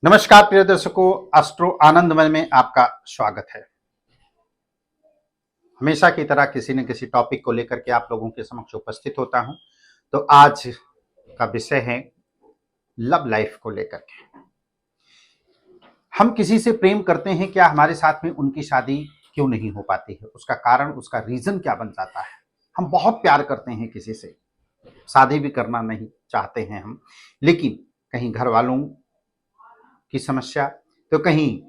नमस्कार प्रिय दर्शकों, एस्ट्रो आनंदमय में आपका स्वागत है। हमेशा की तरह किसी न किसी टॉपिक को लेकर के आप लोगों के समक्ष उपस्थित होता हूं। तो आज का विषय है लव लाइफ को लेकर के। हम किसी से प्रेम करते हैं, क्या हमारे साथ में उनकी शादी क्यों नहीं हो पाती है? उसका कारण, उसका रीजन क्या बन जाता है? हम बहुत प्यार करते हैं किसी से, शादी भी करना नहीं चाहते हैं हम, लेकिन कहीं घर वालों की समस्या, तो कहीं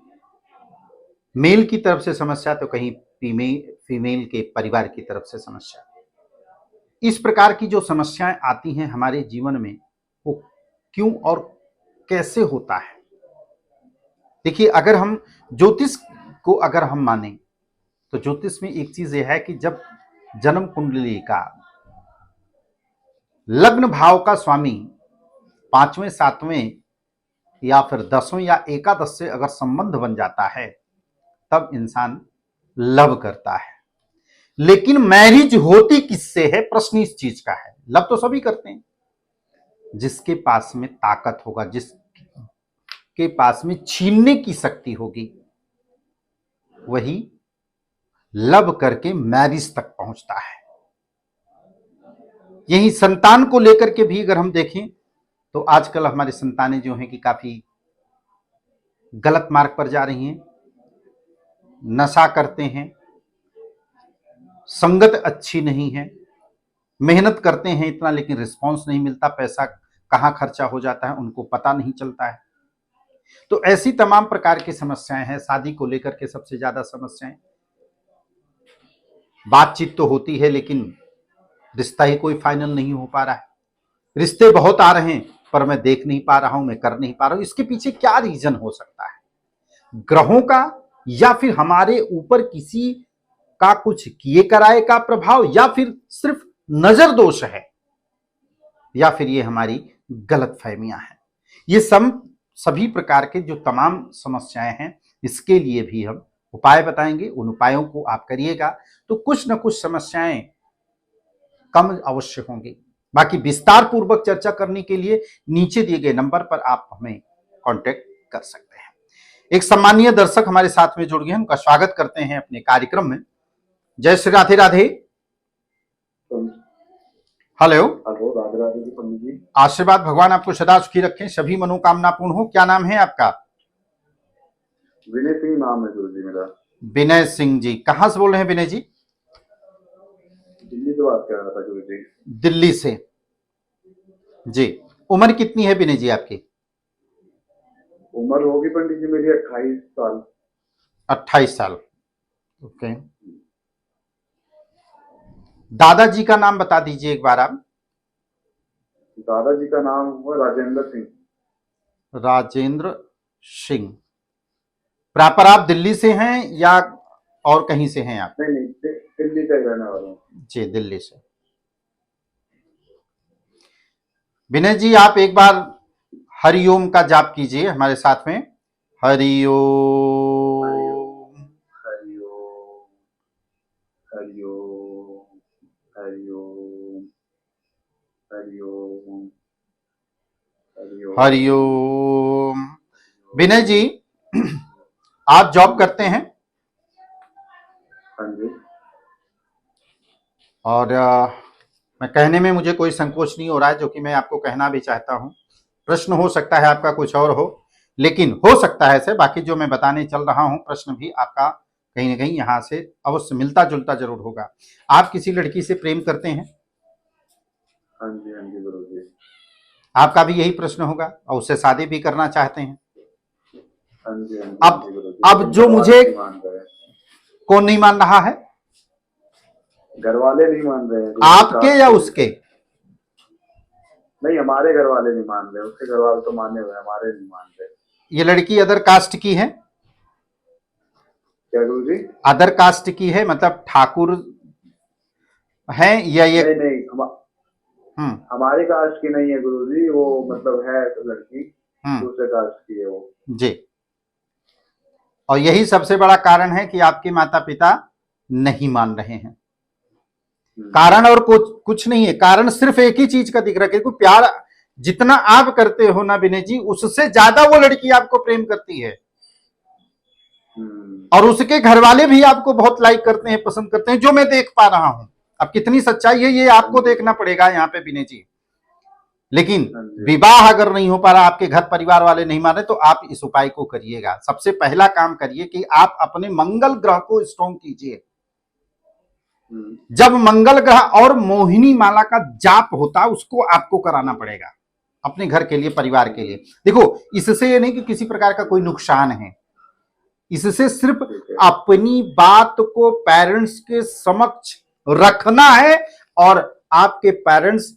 मेल की तरफ से समस्या, तो कहीं फीमेल के परिवार की तरफ से समस्या। इस प्रकार की जो समस्याएं आती हैं हमारे जीवन में, वो क्यों और कैसे होता है? देखिए, अगर हम ज्योतिष को अगर हम माने तो ज्योतिष में एक चीज यह है कि जब जन्म कुंडली का लग्न भाव का स्वामी 5वें 7वें या फिर 10वें या एकादश से अगर संबंध बन जाता है, तब इंसान लव करता है। लेकिन मैरिज होती किससे है? प्रश्न इस चीज का है। लव तो सभी करते हैं, जिसके पास में ताकत होगा, जिसके पास में छीनने की शक्ति होगी, वही लव करके मैरिज तक पहुंचता है। यही संतान को लेकर के भी अगर हम देखें तो आजकल हमारी संतानें जो हैं कि काफी गलत मार्ग पर जा रही हैं, नशा करते हैं, संगत अच्छी नहीं है, मेहनत करते हैं इतना लेकिन रिस्पांस नहीं मिलता, पैसा कहां खर्चा हो जाता है उनको पता नहीं चलता है। तो ऐसी तमाम प्रकार की समस्याएं हैं। शादी को लेकर के सबसे ज्यादा समस्याएं, बातचीत तो होती है लेकिन रिश्ता ही कोई फाइनल नहीं हो पा रहा है। रिश्ते बहुत आ रहे हैं पर मैं देख नहीं पा रहा हूं, मैं कर नहीं पा रहा हूं। इसके पीछे क्या रीजन हो सकता है? ग्रहों का, या फिर हमारे ऊपर किसी का कुछ किए कराए का प्रभाव, या फिर सिर्फ नजर दोष है, या फिर ये हमारी गलत फहमियां हैं। ये सभी प्रकार के जो तमाम समस्याएं हैं, इसके लिए भी हम उपाय बताएंगे। उन उपायों को आप करिएगा तो कुछ न कुछ समस्याएं कम अवश्य होंगी। बाकी विस्तार पूर्वक चर्चा करने के लिए नीचे दिए गए नंबर पर आप हमें कांटेक्ट कर सकते हैं। एक सम्मानीय दर्शक हमारे साथ में जुड़ गए हैं, उनका स्वागत करते हैं अपने कार्यक्रम में। जय श्री राधे राधे। हेलो। राधे राधे जी पंडित जी। आशीर्वाद, भगवान आपको सदा सुखी रखें, सभी मनोकामना पूर्ण हो। क्या नाम है आपका? विनय सिंह नाम है गुरु जी मेरा। विनय सिंह जी, कहां से बोल रहे हैं विनय जी? दिल्ली से बात कर रहा था गुरु जी। दिल्ली से जी। उम्र कितनी है विनय जी आपकी? उम्र होगी पंडित जी मेरी 28 साल। 28 साल, ओके। दादाजी का नाम बता दीजिए एक बार आप। दादाजी का नाम हुआ राजेंद्र सिंह। राजेंद्र सिंह। प्रॉपर आप दिल्ली से हैं या और कहीं से हैं आप? नहीं, दिल्ली का रहने वाला हूँ जी, दिल्ली से। विनय जी, आप एक बार हरिओम का जाप कीजिए हमारे साथ में। हरिओम हरिओम हरिओम हरिओम हरिओम हरिओम हरिओम। विनय जी, आप जॉब करते हैं? हाँ जी। और मैं कहने में मुझे कोई संकोच नहीं हो रहा है, जो कि मैं आपको कहना भी चाहता हूं। प्रश्न हो सकता है आपका कुछ और हो, लेकिन हो सकता है ऐसे, बाकी जो मैं बताने चल रहा हूं प्रश्न भी आपका कहीं ना कहीं यहां से अवश्य मिलता जुलता जरूर होगा। आप किसी लड़की से प्रेम करते हैं? हाँ जी गुरु जी। आपका भी यही प्रश्न होगा, और उससे शादी भी करना चाहते हैं। हाँ जी अब जो मुझे कौन नहीं मान रहा है? घर वाले नहीं मान रहे हैं। आपके या उसके? नहीं, हमारे घर वाले नहीं मान रहे, उसके घर वाले तो माने हुए, हमारे नहीं मान रहे। ये लड़की अदर कास्ट की है? क्या गुरु जी? अदर कास्ट की है, मतलब ठाकुर है या ये? नहीं, हमारे कास्ट की नहीं है गुरु जी, वो मतलब है तो लड़की दूसरे कास्ट की है वो जी। और यही सबसे बड़ा कारण है कि आपके माता पिता नहीं मान रहे हैं। कारण और कुछ नहीं है, कारण सिर्फ एक ही चीज का दिख रहा है कि प्यार जितना आप करते हो ना विनय जी, उससे ज्यादा वो लड़की आपको प्रेम करती है, और उसके घर वाले भी आपको बहुत लाइक करते हैं, पसंद करते हैं, जो मैं देख पा रहा हूं। अब कितनी सच्चाई है ये आपको देखना पड़ेगा यहाँ पे विनय जी। लेकिन विवाह अगर नहीं हो पा रहा, आपके घर परिवार वाले नहीं मान रहे, तो आप इस उपाय को करिएगा। सबसे पहला काम करिए कि आप अपने मंगल ग्रह को स्ट्रॉन्ग कीजिए। जब मंगल ग्रह और मोहिनी माला का जाप होता, उसको आपको कराना पड़ेगा अपने घर के लिए, परिवार के लिए। देखो, इससे ये नहीं कि किसी प्रकार का कोई नुकसान है, इससे सिर्फ अपनी बात को पेरेंट्स के समक्ष रखना है, और आपके पेरेंट्स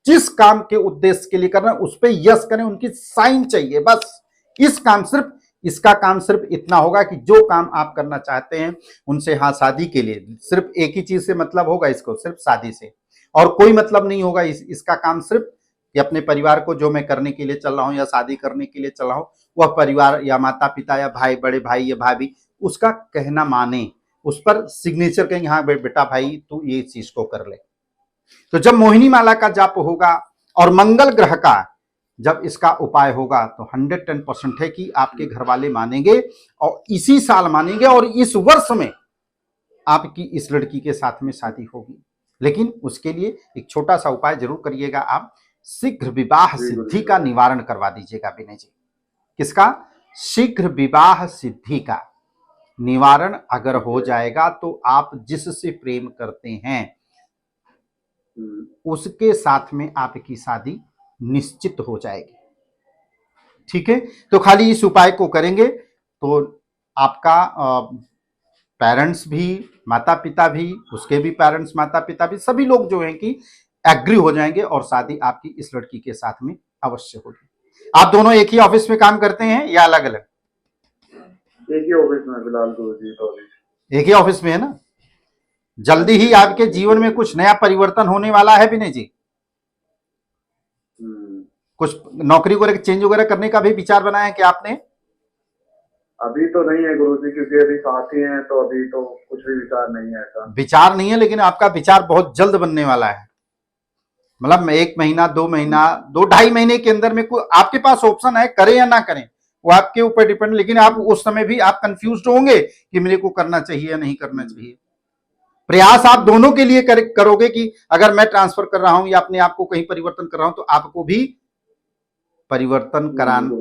जिस काम के उद्देश्य के लिए कर रहे हैं उस पर यस करें, उनकी साइन चाहिए बस। इसका काम सिर्फ इतना होगा कि जो काम आप करना चाहते हैं उनसे, हाँ शादी के लिए सिर्फ एक ही चीज से मतलब होगा इसको, सिर्फ शादी से, और कोई मतलब नहीं होगा। इसका काम सिर्फ कि अपने परिवार को, जो मैं करने के लिए चल रहा हूं या शादी करने के लिए चल रहा हूं, वह परिवार या माता पिता या भाई, बड़े भाई या भाभी, उसका कहना माने, उस पर सिग्नेचर करेंगे, हाँ बेटा भाई तू ये चीज को कर ले। तो जब मोहिनी माला का जाप होगा और मंगल ग्रह का जब इसका उपाय होगा, तो 110% है कि आपके घर वाले मानेंगे, और इसी साल मानेंगे, और इस वर्ष में आपकी इस लड़की के साथ में शादी होगी। लेकिन उसके लिए एक छोटा सा उपाय जरूर करिएगा, आप शीघ्र विवाह सिद्धि का निवारण करवा दीजिएगा विनय जी। किसका? शीघ्र विवाह सिद्धि का निवारण अगर हो जाएगा, तो आप जिससे प्रेम करते हैं उसके साथ में आपकी शादी निश्चित हो जाएगी। ठीक है, तो खाली इस उपाय को करेंगे तो आपका पेरेंट्स भी, माता पिता भी, उसके भी पेरेंट्स, माता पिता भी, सभी लोग जो हैं कि एग्री हो जाएंगे, और शादी आपकी इस लड़की के साथ में अवश्य होगी। आप दोनों एक ही ऑफिस में काम करते हैं या अलग अलग? एक ही ऑफिस में फिलहाल गुरुजी, तो एक ही ऑफिस में है ना। जल्दी ही आपके जीवन में कुछ नया परिवर्तन होने वाला है विनय जी। कुछ नौकरी वगैरह चेंज वगैरह करने का भी विचार बनाया है कि आपने? अभी तो नहीं है गुरुजी, क्योंकि अभी साथी हैं, तो अभी तो कुछ भी विचार नहीं है ऐसा। विचार नहीं है, लेकिन आपका विचार बहुत जल्द बनने वाला है। मतलब 1 महीना, 2 महीना, 2-2.5 महीने के अंदर में आपके पास ऑप्शन है, करें या ना करें वो आपके ऊपर डिपेंड। लेकिन आप उस समय भी आप कंफ्यूज होंगे कि मेरे को करना चाहिए या नहीं करना चाहिए। प्रयास आप दोनों के लिए करोगे कि अगर मैं ट्रांसफर कर रहा हूं या अपने आप को कहीं परिवर्तन कर रहा हूं, तो आपको भी परिवर्तन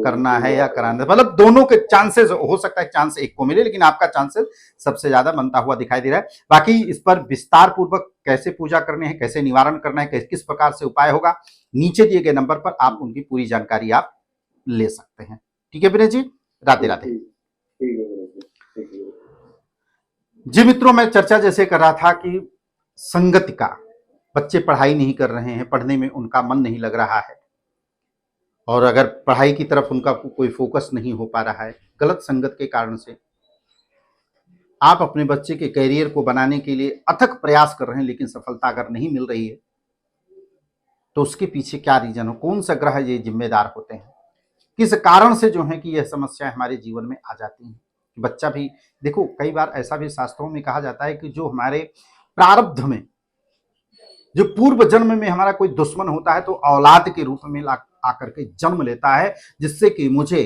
करना है या कराना, मतलब दोनों के चांसेस हो सकता है, चांस एक को मिले, लेकिन आपका चांसेस सबसे ज्यादा बनता हुआ दिखाई दे रहा है। बाकी इस पर विस्तार पूर्वक कैसे पूजा करने हैं, कैसे निवारण करना है, किस प्रकार से उपाय होगा, नीचे दिए गए नंबर पर आप उनकी पूरी जानकारी आप ले सकते हैं। ठीक है विनय जी, राधे राधे। जी मित्रों, मैं चर्चा जैसे कर रहा था कि संगति का, बच्चे पढ़ाई नहीं कर रहे हैं, पढ़ने में उनका मन नहीं लग रहा है, और अगर पढ़ाई की तरफ उनका कोई फोकस नहीं हो पा रहा है गलत संगत के कारण से, आप अपने बच्चे के करियर को बनाने के लिए अथक प्रयास कर रहे हैं, लेकिन सफलता अगर नहीं मिल रही है, तो उसके पीछे क्या रीजन हो, कौन सा ग्रह ये जिम्मेदार होते हैं, किस कारण से जो है कि यह समस्या हमारे जीवन में आ जाती है। बच्चा भी देखो, कई बार ऐसा भी शास्त्रों में कहा जाता है कि जो हमारे प्रारब्ध में, जो पूर्व जन्म में हमारा कोई दुश्मन होता है, तो औलाद के रूप में आकर के जन्म लेता है, जिससे कि मुझे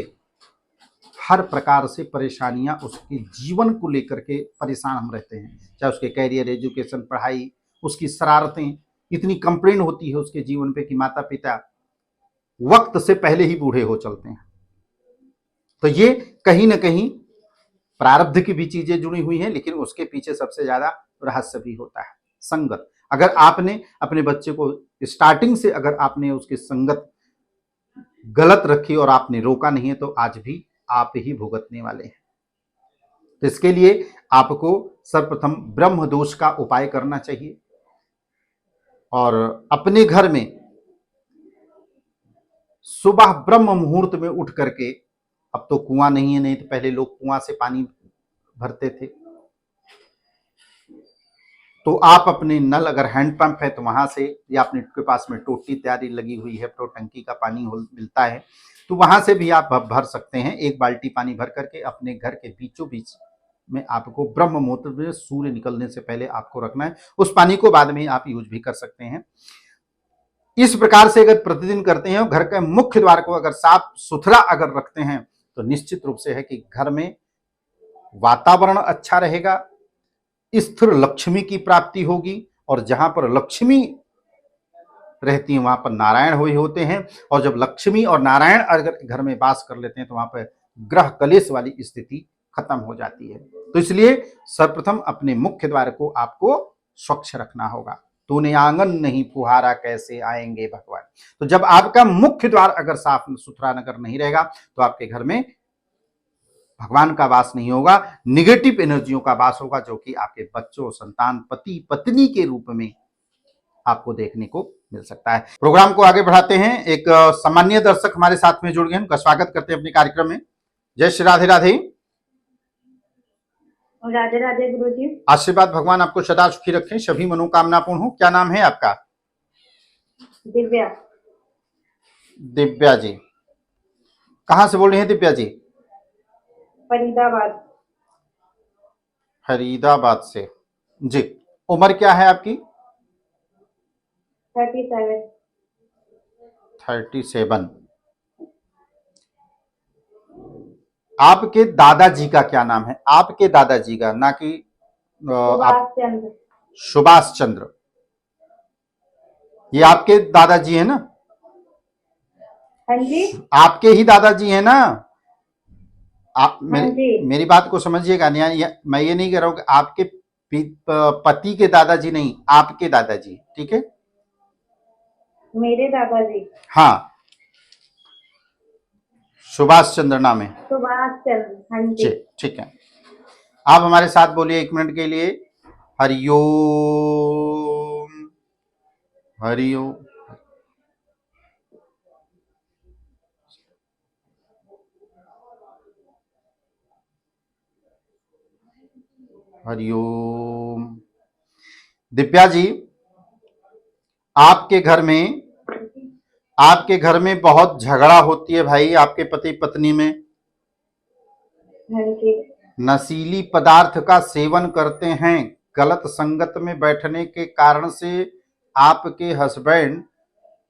हर प्रकार से परेशानियां, उसके जीवन को लेकर के परेशान हम रहते हैं, चाहे उसके कैरियर, एजुकेशन, पढ़ाई, उसकी शरारतें, इतनी कंप्लेन होती है उसके जीवन पे कि माता पिता वक्त से पहले ही बूढ़े हो चलते हैं। तो ये कहीं ना कहीं प्रारब्ध की भी चीजें जुड़ी हुई हैं, लेकिन उसके पीछे सबसे ज्यादा रहस्य भी होता है संगत। अगर आपने अपने बच्चे को स्टार्टिंग से, अगर आपने उसकी संगत गलत रखी और आपने रोका नहीं है, तो आज भी आप ही भुगतने वाले हैं। तो इसके लिए आपको सर्वप्रथम ब्रह्म दोष का उपाय करना चाहिए, और अपने घर में सुबह ब्रह्म मुहूर्त में उठ करके, अब तो कुआं नहीं है, नहीं तो पहले लोग कुआं से पानी भरते थे, तो आप अपने नल, अगर हैंडपंप है तो वहां से, या अपने के पास में टोटी तैयारी लगी हुई है, तो टंकी का पानी मिलता है, तो वहां से भी आप भर सकते हैं। 1 बाल्टी पानी भर करके अपने घर के बीचों बीच में आपको ब्रह्म मुहूर्त में, सूर्य निकलने से पहले आपको रखना है। उस पानी को बाद में आप यूज भी कर सकते हैं। इस प्रकार से अगर प्रतिदिन करते हैं और घर के मुख्य द्वार को अगर साफ सुथरा अगर रखते हैं तो निश्चित रूप से है कि घर में वातावरण अच्छा रहेगा, स्थिर लक्ष्मी की प्राप्ति होगी। और जहां पर लक्ष्मी रहती है वहां पर नारायण हुए होते हैं, और जब लक्ष्मी और नारायण अगर घर में वास कर लेते हैं तो वहां पर ग्रह कलेश वाली स्थिति खत्म हो जाती है। तो इसलिए सर्वप्रथम अपने मुख्य द्वार को आपको स्वच्छ रखना होगा। तूने आंगन नहीं फुहारा कैसे आएंगे भगवान। तो जब आपका मुख्य द्वार अगर साफ सुथरा अगर नहीं रहेगा तो आपके घर में भगवान का वास नहीं होगा, निगेटिव एनर्जियों का वास होगा, जो कि आपके बच्चों, संतान, पति, पत्नी के रूप में आपको देखने को मिल सकता है। प्रोग्राम को आगे बढ़ाते हैं। एक सामान्य दर्शक हमारे साथ में जुड़ गए, उनका स्वागत करते हैं अपने कार्यक्रम में। जय श्री राधे राधे। राधे राधे गुरु जी। आशीर्वाद भगवान आपको सदा सुखी रखें, सभी मनोकामना पूर्ण हो। क्या नाम है आपका? दिव्या। दिव्या जी, कहां से बोल रही हैं दिव्या जी? फरीदाबाद। फरीदाबाद से जी। उम्र क्या है आपकी? 37। 37। आपके दादाजी का क्या नाम है? आपके दादाजी का, ना कि सुभाष चंद्र। सुभाष चंद्र। ये आपके दादाजी है ना? हाँ जी। आपके ही दादाजी है ना? आप हाँ जी। मेरी बात को समझिएगा। मैं ये नहीं कह रहा हूं कि आपके पति के दादाजी नहीं, आपके दादाजी, ठीक है? मेरे दादाजी। हाँ, सुभाष चंद्र नाम है। सुभाष चंद्र। हाँ जी। ठीक है। आप हमारे साथ बोलिए 1 मिनट के लिए, हरिओम हरिओम। हरिओम। दिव्या जी, आपके घर में बहुत झगड़ा होती है भाई, आपके पति पत्नी में। हाँ जी। नशीली पदार्थ का सेवन करते हैं, गलत संगत में बैठने के कारण से आपके हस्बैंड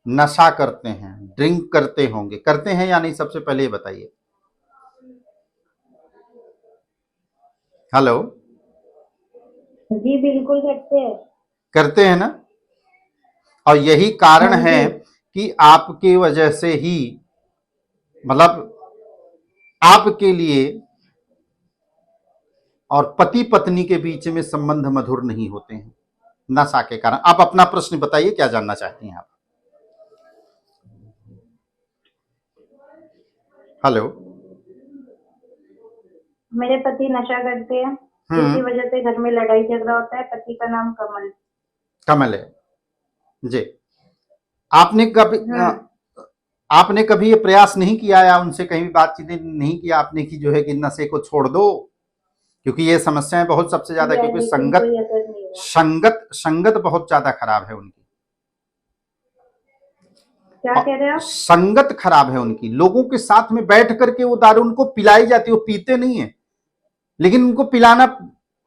नशा करते हैं, ड्रिंक करते होंगे, करते हैं या नहीं? सबसे पहले ये बताइए। हेलो जी, बिल्कुल करते हैं ना? और यही कारण हाँ है जी। कि आपके वजह से ही, मतलब आपके लिए और पति पत्नी के बीच में संबंध मधुर नहीं होते हैं, नशा के कारण। आप अपना प्रश्न बताइए, क्या जानना चाहती हैं आप? हेलो। मेरे पति नशा करते हैं, इसी वजह से घर में लड़ाई झगड़ा होता है। पति का नाम कमल। कमल है जी। आपने कभी ये प्रयास नहीं किया या उनसे कहीं भी बातचीत नहीं किया आपने कि जो है कि नशे को छोड़ दो? क्योंकि ये समस्याएं बहुत सबसे ज्यादा, क्योंकि संगत बहुत ज्यादा खराब है उनकी। क्या कह रहे हो? संगत खराब है उनकी। लोगों के साथ में बैठ करके वो दारू उनको पिलाई जाती है, वो पीते नहीं है लेकिन उनको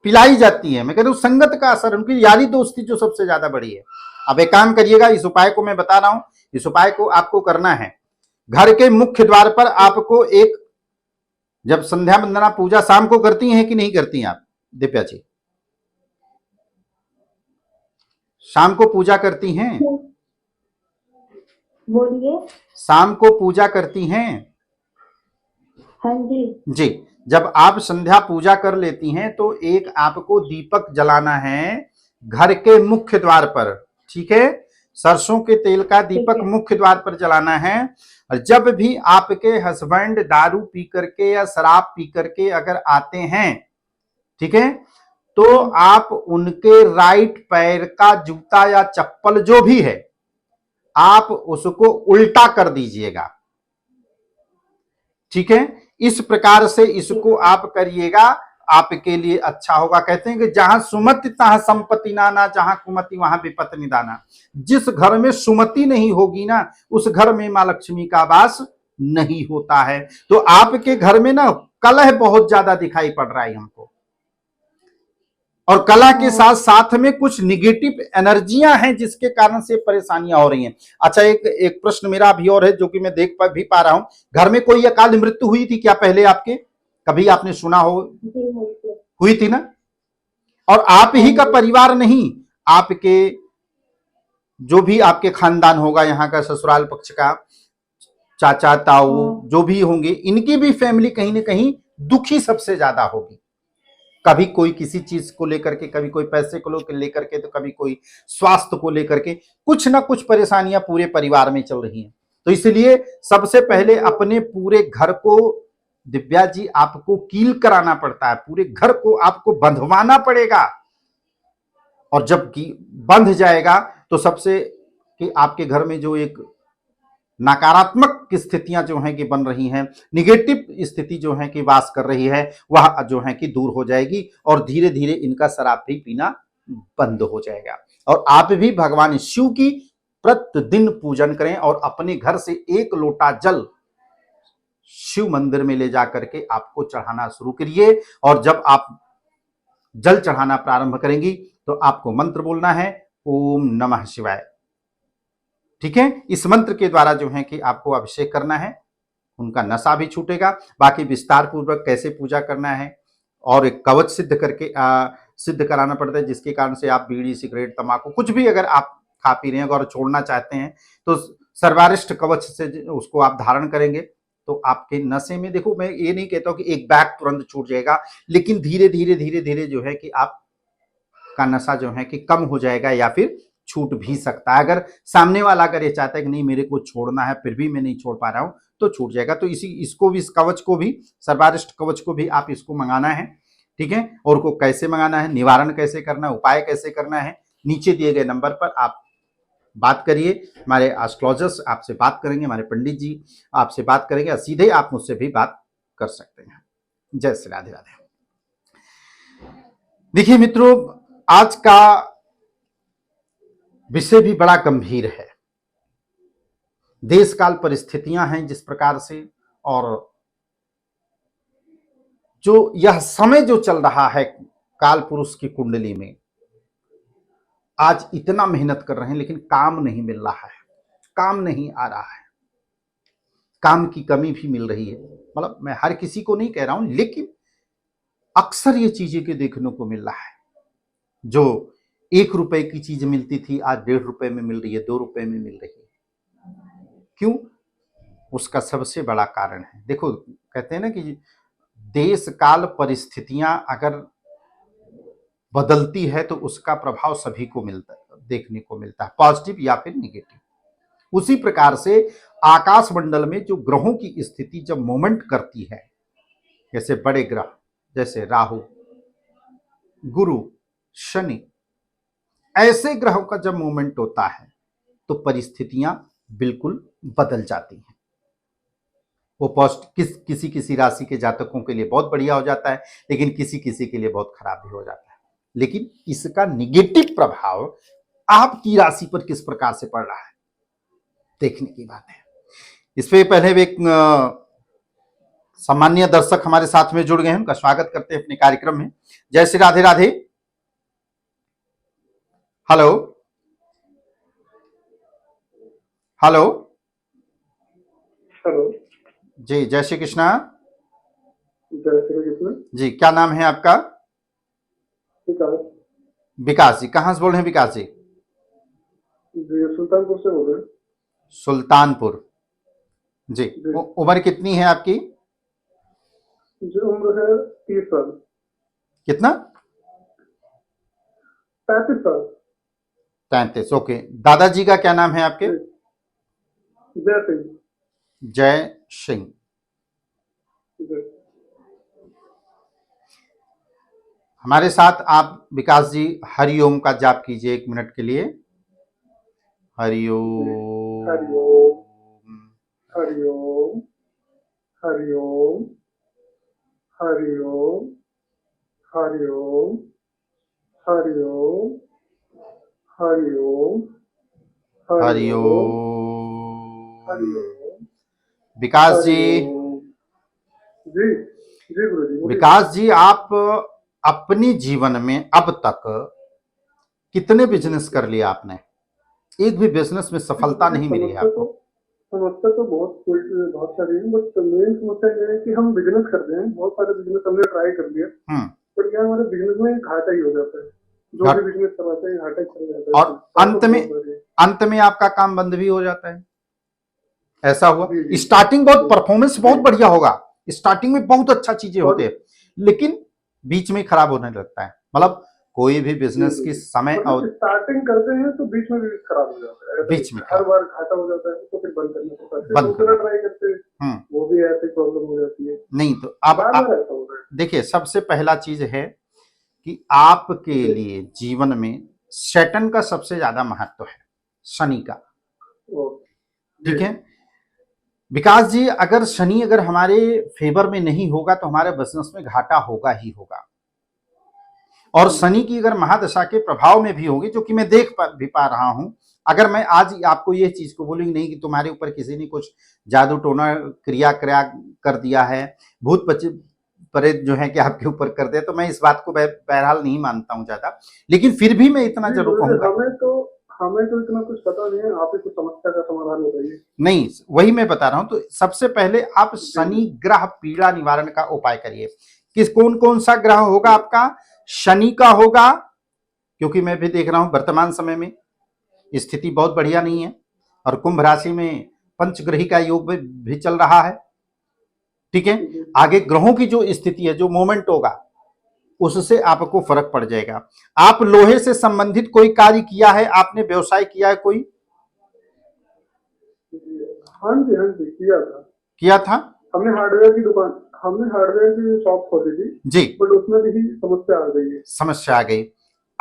पिलाई जाती है। मैं कह रहा हूं संगत का असर, उनकी यारी दोस्ती जो सबसे ज्यादा बड़ी है। अब एक काम करिएगा, इस उपाय को मैं बता रहा हूं, इस उपाय को आपको करना है। घर के मुख्य द्वार पर आपको एक, जब संध्या वंदना पूजा शाम को करती हैं कि नहीं करती हैं आप दिव्या जी? शाम को पूजा करती हैं? बोलिए। शाम को पूजा करती हैं? हाँ जी। जी। जब आप संध्या पूजा कर लेती हैं तो एक आपको दीपक जलाना है घर के मुख्य द्वार पर, ठीक है? सरसों के तेल का दीपक मुख्य द्वार पर जलाना है। और जब भी आपके हस्बैंड दारू पी करके या शराब पी करके अगर आते हैं, ठीक है, तो आप उनके राइट पैर का जूता या चप्पल जो भी है, आप उसको उल्टा कर दीजिएगा, ठीक है? इस प्रकार से इसको आप करिएगा, आपके लिए अच्छा होगा। कहते हैं कि जहां सुमति तहां संपत्ति नाना, जहां कुमति वहां विपत्ति निदाना। जिस घर में सुमति नहीं होगी ना, उस घर में मां लक्ष्मी का वास नहीं होता है। तो आपके घर में ना कलह बहुत ज्यादा दिखाई पड़ रहा है हमको, और कला के साथ साथ में कुछ निगेटिव एनर्जियां हैं जिसके कारण से परेशानियां हो रही हैं। अच्छा, एक प्रश्न मेरा भी और है जो कि मैं देख भी पा रहा हूं, घर में कोई अकाल मृत्यु हुई थी क्या पहले आपके? कभी आपने सुना हो? जी हुई थी ना? और आप ही का परिवार नहीं, आपके जो भी आपके खानदान होगा, यहाँ का ससुराल पक्ष का चाचा ताऊ जो भी होंगे, इनकी भी फैमिली कहीं ना कहीं दुखी सबसे ज्यादा होगी। कभी कोई किसी चीज को लेकर के, कभी कोई पैसे को लेकर के, तो कभी कोई स्वास्थ्य को लेकर के, कुछ ना कुछ परेशानियां पूरे परिवार में चल रही हैं। तो इसलिए सबसे पहले अपने पूरे घर को दिव्या जी आपको कील कराना पड़ता है, पूरे घर को आपको बंधवाना पड़ेगा। और जब बंध जाएगा तो सबसे कि आपके घर में जो एक नकारात्मक स्थितियां जो हैं कि बन रही हैं, निगेटिव स्थिति जो है कि वास कर रही है, वह जो है कि दूर हो जाएगी और धीरे धीरे इनका शराब भी पीना बंद हो जाएगा। और आप भी भगवान शिव की प्रतिदिन पूजन करें और अपने घर से 1 लोटा जल शिव मंदिर में ले जाकर के आपको चढ़ाना शुरू करिए। और जब आप जल चढ़ाना प्रारंभ करेंगी तो आपको मंत्र बोलना है, ओम नमः शिवाय। ठीक है, इस मंत्र के द्वारा जो है कि आपको अभिषेक करना है, उनका नशा भी छूटेगा। बाकी विस्तार पूर्वक कैसे पूजा करना है और एक कवच सिद्ध करके सिद्ध कराना पड़ता है, जिसके कारण से आप बीड़ी सिगरेट तंबाकू कुछ भी अगर आप खा पी रहे हैं और छोड़ना चाहते हैं तो सर्वारिष्ट कवच से उसको आप धारण करेंगे तो आपके नशे में, देखो मैं ये नहीं कहता हूं कि एक बैग तुरंत छूट जाएगा, लेकिन धीरे धीरे धीरे धीरे जो है कि आपका नशा जो है कि कम हो जाएगा या फिर छूट भी सकता है। अगर सामने वाला अगर ये चाहता है कि नहीं मेरे को छोड़ना है फिर भी मैं नहीं छोड़ पा रहा हूं, तो छूट जाएगा। तो इसको भी, इस कवच को भी, सर्वारिष्ट कवच को भी आप इसको मंगाना है। ठीक है, और को कैसे मंगाना है, निवारण कैसे करना है, उपाय कैसे करना है, नीचे दिए गए नंबर पर आप बात करिए। हमारे एस्ट्रोलॉजर्स आपसे बात करेंगे, हमारे पंडित जी आपसे बात करेंगे, सीधे आप मुझसे भी बात कर सकते हैं। जय श्री राधे राधे। देखिए मित्रों, आज का विषय भी बड़ा गंभीर है। देश काल परिस्थितियां हैं जिस प्रकार से, और जो यह समय जो चल रहा है काल पुरुष की कुंडली में, आज इतना मेहनत कर रहे हैं लेकिन काम नहीं मिल रहा है, काम नहीं आ रहा है, काम की कमी भी मिल रही है। मतलब मैं हर किसी को नहीं कह रहा हूं, लेकिन अक्सर ये चीजें के देखने को मिल रहा है। जो 1 रुपए की चीज मिलती थी आज 1.5 रुपए में मिल रही है, 2 रुपए में मिल रही है। क्यों? उसका सबसे बड़ा कारण है, देखो कहते हैं ना कि देश काल परिस्थितियां अगर बदलती है तो उसका प्रभाव सभी को मिलता है, देखने को मिलता है, पॉजिटिव या फिर निगेटिव। उसी प्रकार से आकाश मंडल में जो ग्रहों की स्थिति जब मूवमेंट करती है, जैसे बड़े ग्रह जैसे राहु, गुरु, शनि, ऐसे ग्रहों का जब मूवमेंट होता है तो परिस्थितियां बिल्कुल बदल जाती हैं। वो किसी किसी राशि के जातकों के लिए बहुत बढ़िया हो जाता है, लेकिन किसी किसी के लिए बहुत खराब भी हो जाता है। लेकिन इसका निगेटिव प्रभाव आपकी राशि पर किस प्रकार से पड़ रहा है, देखने की बात है। इस पे पहले एक सामान्य दर्शक हमारे साथ में जुड़ गए हैं, उनका स्वागत करते हैं अपने कार्यक्रम में। जय Shri Radhe Radhe. Hello hello hello ji, जय श्री कृष्णा। जय श्री कृष्ण जी, क्या नाम है आपका? विकास। विकास जी, कहां से बोल रहे हैं विकास जी? जी सुल्तानपुर से बोल रहे हैं। सुल्तानपुर जी। उम्र कितनी है आपकी? जी उम्र है 30 साल। कितना? 35 साल। 33। ओके। दादाजी का क्या नाम है आपके? जय सिंह। जय सिंह। हमारे साथ आप विकास जी हरिओम का जाप कीजिए 1 मिनट के लिए। हरिओम हरिओम हरिओम हरिओम हरिओम हरिओम हरिओम हरिओम हरिओम। हरिओम। विकास जी, जी जी गुरु जी। विकास जी, आप अपने जीवन में अब तक कितने बिजनेस कर लिया आपने? एक भी बिजनेस में सफलता नहीं मिली है आपको? समस्या तो बहुत सारी है, बट मेन समस्या ये है कि हम बिजनेस करते हैं, बहुत सारे बिजनेस हमने ट्राई कर लिया, पर क्या हमारे बिजनेस में घाटा ही हो जाता है। जो भी बिजनेस करवाते हैं घाटा ही चल जाता है, और अंत में आपका काम बंद भी हो जाता है। ऐसा हुआ? स्टार्टिंग बहुत परफॉर्मेंस बहुत बढ़िया होगा, स्टार्टिंग में बहुत अच्छा चीजें होते हैं, लेकिन बीच में खराब होने लगता है। मतलब कोई भी बिजनेस की समय और स्टार्टिंग करते हैं तो बीच में भी खराब हो जाता है, बीच में हर बार घाटा हो जाता है तो फिर बंद करना पड़ता है, फिर दूसरा ट्राई करते हैं, वो भी ऐसी प्रॉब्लम हो जाती है। नहीं तो अब देखिए, सबसे पहला चीज है कि आपके लिए जीवन में सैटर्न का सबसे ज्यादा महत्व है, शनि का। ठीक है विकास जी, अगर शनि अगर हमारे फेवर में नहीं होगा तो हमारे बिजनेस में घाटा होगा ही होगा। और शनि की अगर महादशा के प्रभाव में भी होगी, जो कि मैं देख भी पा रहा हूं। अगर मैं आज आपको ये चीज को बोलूंगी नहीं कि तुम्हारे ऊपर किसी ने कुछ जादू टोना क्रिया कर दिया है, भूत प्रेत जो है कि आपके ऊपर कर दे, तो मैं इस बात को बहरहाल नहीं मानता हूं ज्यादा, लेकिन फिर भी मैं इतना जरूर कहूंगा, हमें तो इतना कुछ पता नहीं है, आप कुछ समस्या का समाधान बताइए। नहीं, वही मैं बता रहा हूं। तो सबसे पहले आप शनि ग्रह पीड़ा निवारण का उपाय करिए। कौन कौन सा ग्रह होगा आपका? शनि का होगा, क्योंकि मैं भी देख रहा हूं वर्तमान समय में स्थिति बहुत बढ़िया नहीं है, और कुंभ राशि में पंचग्रही का योग भी चल रहा है। ठीक है, आगे ग्रहों की जो स्थिति है, जो मोमेंट होगा, उससे आपको फर्क पड़ जाएगा। आप लोहे से संबंधित कोई कार्य किया है? आपने व्यवसाय किया है कोई? हाँ जी किया था। हमने हार्डवेयर की शॉप खोली थी जी, बट उसमें भी समस्या आ गई।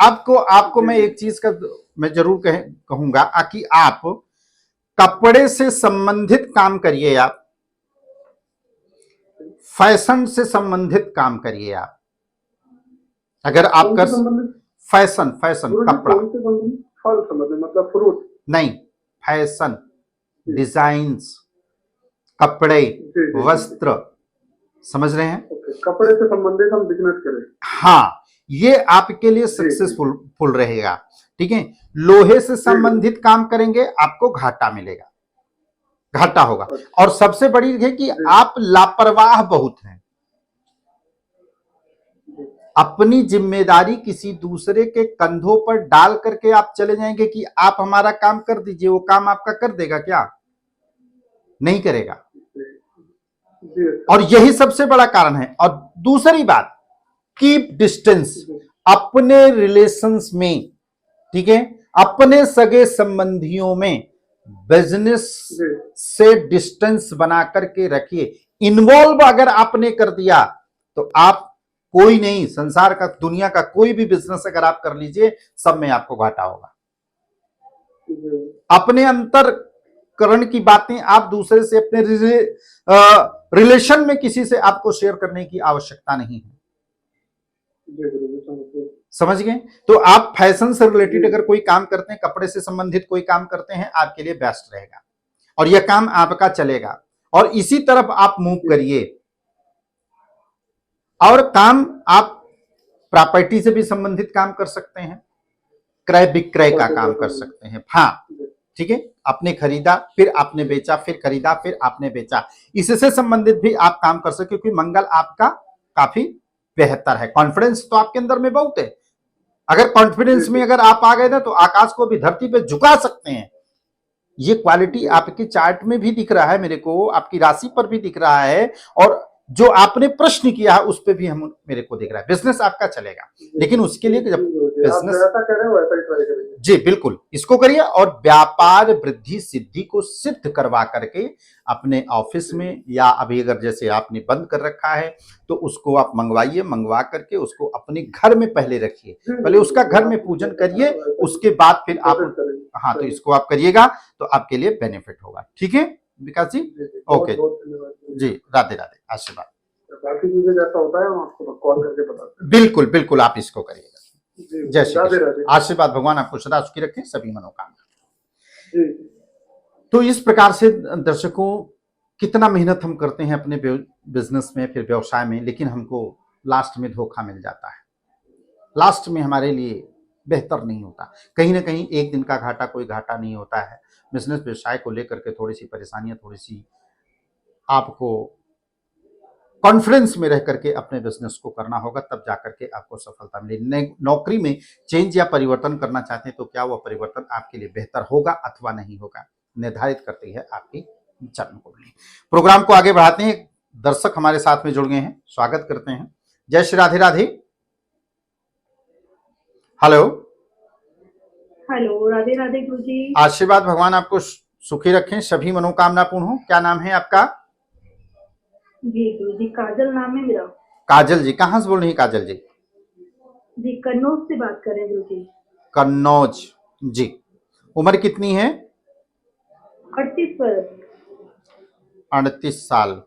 आपको मैं एक चीज का मैं जरूर कहूंगा कि आप कपड़े से संबंधित काम करिए, आप फैशन से संबंधित काम करिए। आप अगर आप कर फैशन कपड़ा मतलब फ्रूट नहीं, फैशन, डिजाइन्स, कपड़े, वस्त्र, समझ रहे हैं? कपड़े से संबंधित हम बिजनेस करें, हाँ, ये आपके लिए सक्सेसफुल रहेगा। ठीक है, लोहे से संबंधित काम करेंगे आपको घाटा मिलेगा, घाटा होगा। और सबसे बड़ी है कि आप लापरवाह बहुत हैं, अपनी जिम्मेदारी किसी दूसरे के कंधों पर डाल करके आप चले जाएंगे कि आप हमारा काम कर दीजिए, वो काम आपका कर देगा क्या? नहीं करेगा। और यही सबसे बड़ा कारण है। और दूसरी बात, कीप डिस्टेंस अपने रिलेशंस में। ठीक है, अपने सगे संबंधियों में बिजनेस से डिस्टेंस बना करके रखिए। इन्वॉल्व अगर आपने कर दिया तो आप कोई नहीं, संसार का, दुनिया का कोई भी बिजनेस अगर आप कर लीजिए, सब में आपको घाटा होगा। अपने अंतरकरण की बातें आप दूसरे से, अपने रिलेशन में किसी से आपको शेयर करने की आवश्यकता नहीं है। समझ गए? तो आप फैशन से रिलेटेड अगर कोई काम करते हैं, कपड़े से संबंधित कोई काम करते हैं, आपके लिए बेस्ट रहेगा और यह काम आपका चलेगा। और इसी तरफ आप मूव करिए। और काम आप प्रॉपर्टी से भी संबंधित काम कर सकते हैं, क्रय विक्रय का काम कर सकते हैं। हाँ, ठीक है, आपने खरीदा फिर आपने बेचा, फिर खरीदा फिर आपने बेचा, इससे संबंधित भी आप काम कर सकते, क्योंकि मंगल आपका काफी बेहतर है। कॉन्फिडेंस तो आपके अंदर में बहुत है। अगर कॉन्फिडेंस में अगर आप आ गए ना तो आकाश को भी धरती पे झुका सकते हैं। ये क्वालिटी आपकी चार्ट में भी दिख रहा है मेरे को, आपकी राशि पर भी दिख रहा है, और जो आपने प्रश्न किया है उस पर भी हम मेरे को दिख रहा है। बिजनेस आपका चलेगा, लेकिन उसके लिए जब बिजनेस जी बिल्कुल इसको करिए, और व्यापार वृद्धि सिद्धि को सिद्ध करवा करके अपने ऑफिस में, या अभी अगर जैसे आपने बंद कर रखा है तो उसको आप मंगवाइए, मंगवा करके उसको अपने घर में पहले रखिए, पहले उसका घर में पूजन करिए, उसके बाद फिर आप, हाँ, तो इसको आप करिएगा तो आपके लिए बेनिफिट होगा। ठीक है विकास जी, ओके जी, राधे राधे, आशीर्वाद। बाकी चीजें जैसा होता है हम आपको कॉल करके बताते हैं। बिल्कुल बिल्कुल, आप इसको करिएगा। जय श्री कृष्ण, आशीर्वाद, भगवान आपको सदा सुखी रखें, सभी मनोकामना। तो इस प्रकार से दर्शकों, कितना मेहनत हम करते हैं अपने बिजनेस में, फिर व्यवसाय में, लेकिन हमको लास्ट में धोखा मिल जाता है। लास्ट में हमारे लिए बेहतर नहीं होता। कहीं ना कहीं एक दिन का घाटा कोई घाटा नहीं होता है। बिजनेस व्यवसाय को लेकर के थोड़ी सी परेशानियां, थोड़ी सी आपको कॉन्फिडेंस में रह करके अपने बिजनेस को करना होगा, तब जाकर के आपको सफलता मिलेगी। नौकरी में चेंज या परिवर्तन करना चाहते हैं तो क्या वह परिवर्तन आपके लिए बेहतर होगा अथवा नहीं होगा, निर्धारित करती है आपकी जन्म कुंडली। प्रोग्राम को आगे बढ़ाते हैं। दर्शक हमारे साथ में जुड़ गए हैं, स्वागत करते हैं। जय श्री राधे राधे। हेलो हेलो, राधे राधे गुरुजी। आशीर्वाद, भगवान आपको सुखी रखें, सभी मनोकामना पूर्ण हो। क्या नाम है आपका? जी गुरुजी, काजल नाम है मेरा। काजल जी, कहाँ से बोल रही हैं काजल जी? जी, कन्नौज से बात कर रहे हैं गुरुजी। कन्नौज जी। उम्र कितनी है? 38 वर्ष। 38 साल।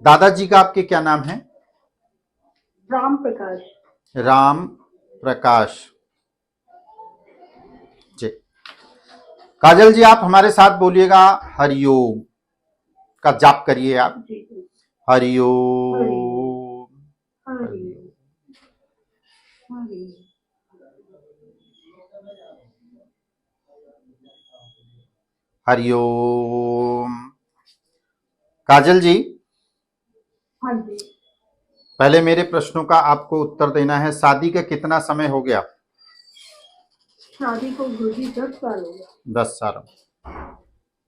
दादाजी का आपके क्या नाम है? राम प्रकाश। राम प्रकाश जी। काजल जी, आप हमारे साथ बोलिएगा हरिओम का जाप करिए आप। जी हरिओम हरि हरि। हरिओम। काजल जी, हाँ जी। पहले मेरे प्रश्नों का आपको उत्तर देना है। शादी का कितना समय हो गया? शादी को गुरुजी 10 साल हो गया। 10 साल।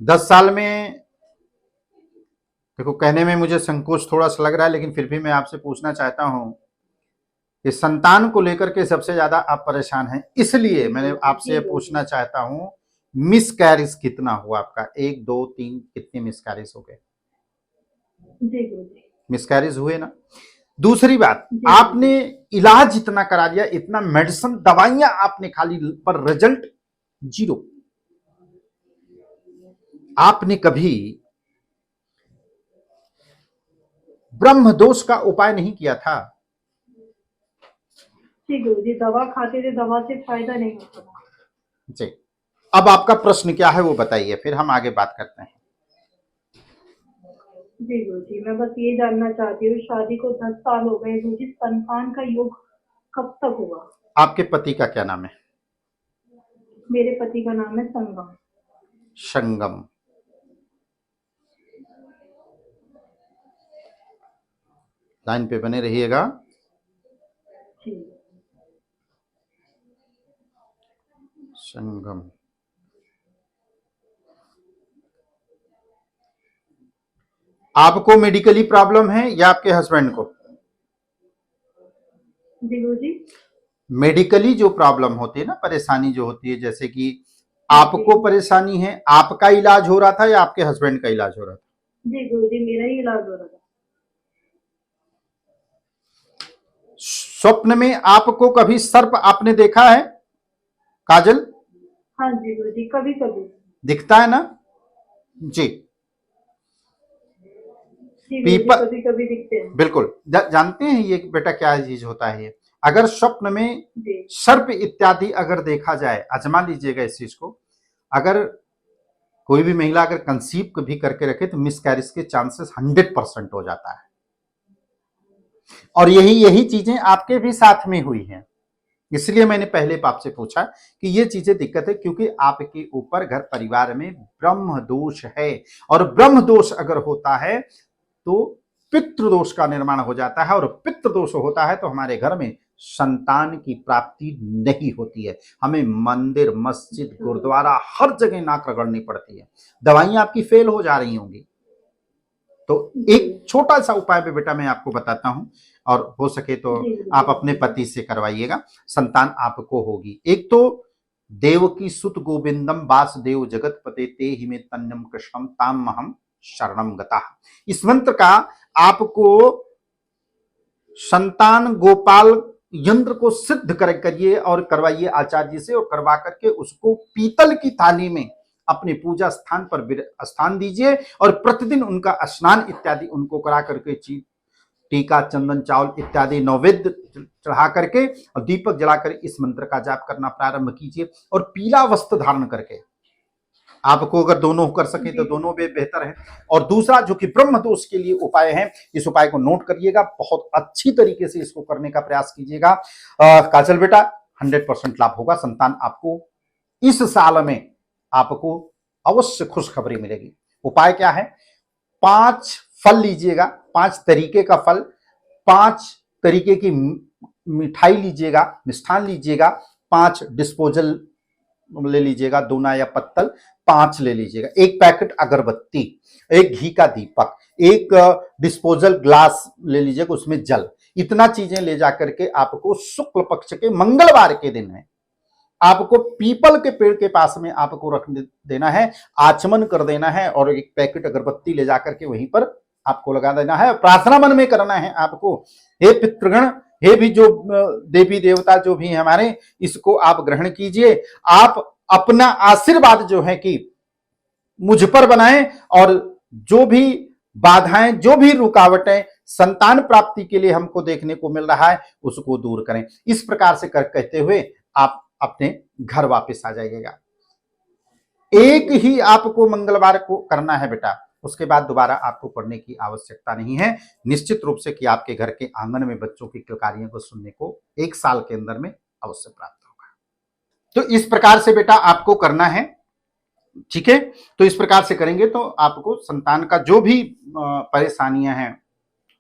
10 साल में देखो, कहने में मुझे संकोच थोड़ा सा लग रहा है, लेकिन फिर भी मैं आपसे पूछना चाहता हूं कि संतान को लेकर के सबसे ज्यादा आप परेशान हैं, इसलिए मैंने आपसे पूछना चाहता हूं मिस कैरिज कितना हुआ आपका? 1 2 3 कितने मिस कैरिज हो गए? जी गुरुजी। मिस कैरिज हुए ना? दूसरी बात, आपने इलाज इतना करा लिया, इतना मेडिसिन दवाइयां आपने खा ली, पर रिजल्ट जीरो। आपने कभी ब्रह्म दोष का उपाय नहीं किया था? जी गुरुजी, दवा खाते थे, दवा से फायदा नहीं होता जी। अब आपका प्रश्न क्या है वो बताइए, फिर हम आगे बात करते हैं। जी गुरुजी, मैं बस ये जानना चाहती हूँ, शादी को 10 साल हो गए गुरुजी, संतान का योग कब तक होगा? आपके पति का क्या नाम है? मेरे पति का नाम है संगम। संगम। लाइन पे बने रहिएगा। जी। संगम। आपको मेडिकली प्रॉब्लम है या आपके हस्बैंड को? जी गुरुजी। मेडिकली जो प्रॉब्लम होती है ना, परेशानी जो होती है, जैसे कि आपको परेशानी है, आपका इलाज हो रहा था या आपके हस्बैंड का इलाज हो रहा था? जी गुरुजी, मेरा ही इलाज हो रहा था। स्वप्न में आपको कभी सर्प आपने देखा है काजल? हाँ जी गुरुजी, कभी कभी दिखता है ना जी। पीपल, कभी कभी दिखते हैं। बिल्कुल जानते हैं ये बेटा क्या चीज होता है ये। अगर स्वप्न में जी। सर्प इत्यादि अगर देखा जाए, आजमा लीजिएगा इस चीज को। अगर कोई भी महिला अगर कंसीव भी करके रखे तो मिसकैरेज के चांसेस 100% हो जाता है। और यही चीजें आपके भी साथ में हुई हैं, इसलिए मैंने पहले आपसे पूछा कि ये चीजें दिक्कत है, क्योंकि आपके ऊपर घर परिवार में ब्रह्म दोष है, और ब्रह्म दोष अगर होता है तो पितृदोष का निर्माण हो जाता है, और पितृदोष होता है तो हमारे घर में संतान की प्राप्ति नहीं होती है। हमें मंदिर, मस्जिद, गुरुद्वारा हर जगह नाक रगड़नी पड़ती है, दवाइयां आपकी फेल हो जा रही होंगी। तो एक छोटा सा उपाय भी बेटा मैं आपको बताता हूं, और हो सके तो आप अपने पति से करवाइएगा, संतान आपको होगी। एक तो देवकी सुत गोविंदम वासुदेव जगतपते ते हिमे तन्यम कृष्णम ताम महम शरणम गता। इस मंत्र का आपको संतान गोपाल यंत्र को सिद्ध करिए और करवाइए आचार्य जी से, और करवा करके उसको पीतल की थाली में अपने पूजा स्थान पर स्थान दीजिए, और प्रतिदिन उनका स्नान इत्यादि उनको करा करके टीका, चंदन, चावल इत्यादि नैवेद्य चढ़ा करके और दीपक जलाकर इस मंत्र का जाप करना प्रारंभ कीजिए। और पीला वस्त्र धारण करके आपको अगर दोनों कर सके तो दोनों भी बेहतर है। और दूसरा जो कि ब्रह्म दोष के लिए उपाय है, इस उपाय को नोट करिएगा, बहुत अच्छी तरीके से इसको करने का प्रयास कीजिएगा। काजल बेटा 100% लाभ होगा। संतान आपको इस साल में आपको अवश्य खुशखबरी मिलेगी। उपाय क्या है? 5 फल लीजिएगा, 5 तरीके का फल, 5 तरीके की मिठाई लीजिएगा, मिष्ठान लीजिएगा, 5 डिस्पोजल ले लीजिएगा, दोना या पत्तल 5 ले लीजिएगा, 1 पैकेट अगरबत्ती, 1 घी का दीपक, 1 डिस्पोजल ग्लास ले लीजिएगा, उसमें जल। इतना चीजें ले जाकर के आपको शुक्ल पक्ष के मंगलवार के दिन में आपको पीपल के पेड़ के पास में आपको रख देना है, आचमन कर देना है और 1 पैकेट अगरबत्ती ले जाकर के वहीं पर आपको लगा देना है। प्रार्थना मन में करना है आपको, हे पितृगण, हे भी जो देवी देवता जो भी हमारे, इसको आप ग्रहण कीजिए। आप अपना आशीर्वाद जो है कि मुझ पर बनाएं और जो भी बाधाएं, जो भी रुकावटें संतान प्राप्ति के लिए हमको देखने को मिल रहा है उसको दूर करें। इस प्रकार से कहते हुए आप अपने घर वापस आ जाइएगा। एक ही आपको मंगलवार को करना है बेटा, उसके बाद दोबारा आपको करने की आवश्यकता नहीं है। निश्चित रूप से कि आपके घर के आंगन में बच्चों की किलकारियों को सुनने को 1 साल के अंदर में अवश्य प्राप्त होगा। तो इस प्रकार से बेटा आपको करना है, ठीक है। तो इस प्रकार से करेंगे तो आपको संतान का जो भी परेशानियां हैं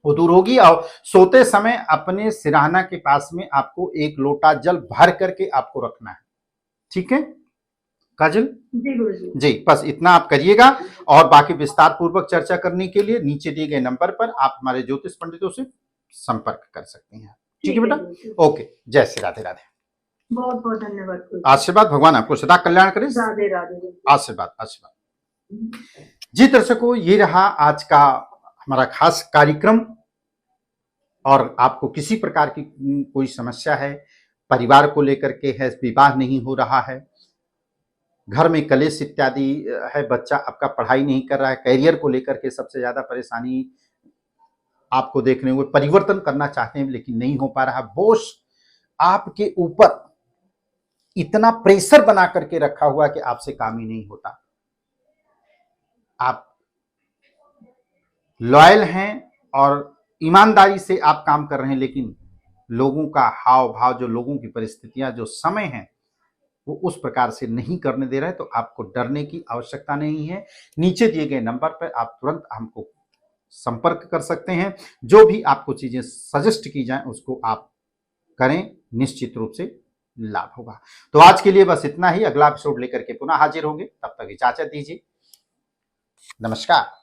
वो दूर होगी। और सोते समय अपने सिरहाना के पास में आपको 1 लोटा जल भर करके आपको रखना है, ठीक है काजल जी गुरुजी। जी, बस इतना आप करिएगा। और बाकी विस्तार पूर्वक चर्चा करने के लिए नीचे दिए गए नंबर पर आप हमारे ज्योतिष पंडितों से संपर्क कर सकते हैं, ठीक है बेटा। ओके, जय श्री राधे राधे। बहुत बहुत धन्यवाद गुरुजी। आशीर्वाद, भगवान आपको सदा कल्याण करे। राधे राधे। आशीर्वाद आशीर्वाद। जी दर्शकों, ये रहा आज का हमारा खास कार्यक्रम। और आपको किसी प्रकार की कोई समस्या है, परिवार को लेकर के है, विवाह नहीं हो रहा है, घर में कलेश इत्यादि है, बच्चा आपका पढ़ाई नहीं कर रहा है, कैरियर को लेकर के सबसे ज्यादा परेशानी आपको देखने को, परिवर्तन करना चाहते हैं लेकिन नहीं हो पा रहा, बॉस आपके ऊपर इतना प्रेशर बना करके रखा हुआ कि आपसे काम ही नहीं होता, आप लॉयल हैं और ईमानदारी से आप काम कर रहे हैं, लेकिन लोगों का हाव भाव, जो लोगों की परिस्थितियां, जो समय है, वो उस प्रकार से नहीं करने दे रहे। तो आपको डरने की आवश्यकता नहीं है। नीचे दिए गए नंबर पर आप तुरंत हमको संपर्क कर सकते हैं। जो भी आपको चीजें सजेस्ट की जाए उसको आप करें, निश्चित रूप से लाभ होगा। तो आज के लिए बस इतना ही। अगला एपिसोड लेकर के पुनः हाजिर होंगे, तब तक इजाजत दीजिए। नमस्कार।